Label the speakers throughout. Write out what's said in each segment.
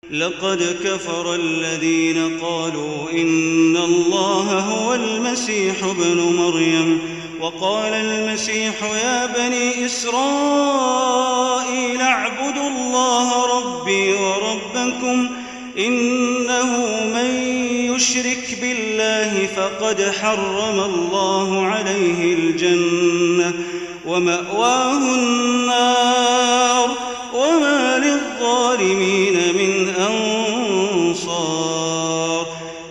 Speaker 1: لقد كفر الذين قالوا إن الله هو المسيح ابن مريم وقال المسيح يا بني إسرائيل اعبدوا الله ربي وربكم إنه من يشرك بالله فقد حرم الله عليه الجنة ومأواه النار وما للظالمين من أنصار.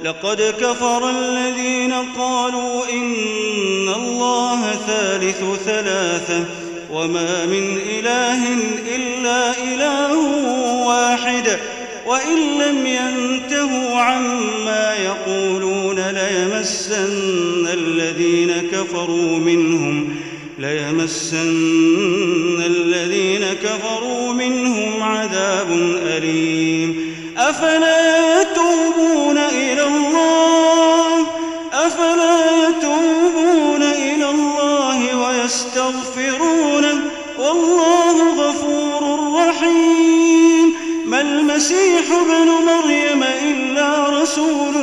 Speaker 1: لقد كفر الذين قالوا إن الله ثالث ثلاثة وما من إله إلا إله واحد وإن لم ينتهوا عما يقولون ليمسن الذين كفروا منهم عذاب أليم. أفلا يتوبون إلى الله ويستغفرونه والله غفور رحيم. ما المسيح ابن مريم إلا رسول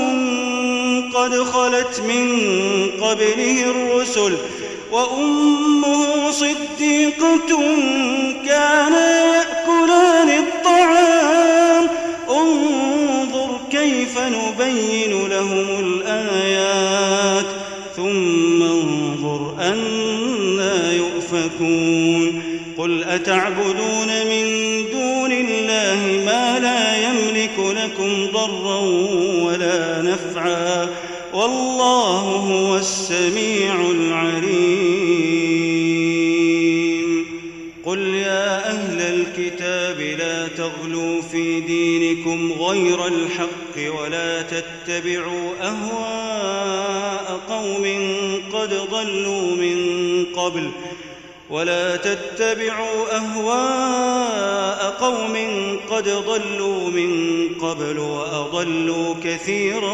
Speaker 1: قد خلت من قبله الرسل وأمه صديقة كانا يأكلان الطعام انظر كيف نبين لهم الآيات ثم انظر أنى يؤفكون. قل أتعبدون من دون الله ما لا يملك لكم ضرا ولا نفعا والله هو السميع العليم. قل يا أهل الكتاب لا تغلوا في دينكم غير الحق ولا تتبعوا أهواء قوم قد ضلوا من قبل وأضلوا كثيرا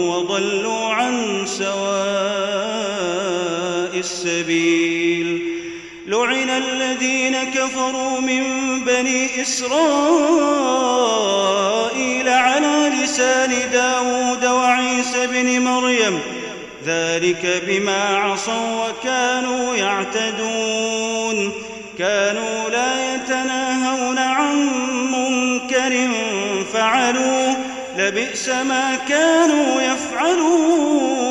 Speaker 1: وضلوا عن سواء السبيل. لعن الذين كفروا من بني إسرائيل على لسان داود وعيسى بن مريم ذلك بما عصوا وكانوا يعتدون. كانوا لا يتناهون عن منكر فعلوه لبئس ما كانوا يفعلون.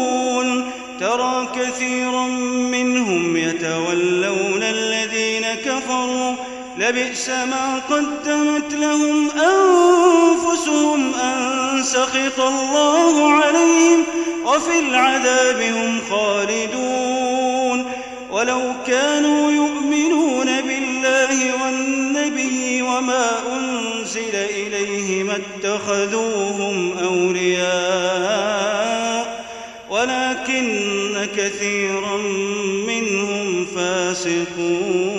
Speaker 1: ترى كثيرا منهم يتولون الذين كفروا لبئس ما قدمت لهم أنفسهم أن سخط الله عليهم وفي العذاب هم خالدون. ولو كانوا يؤمنون بالله والنبي وما أنزل إليه ما اتخذوهم أولياء ولكن كثيرا منهم فاسقون.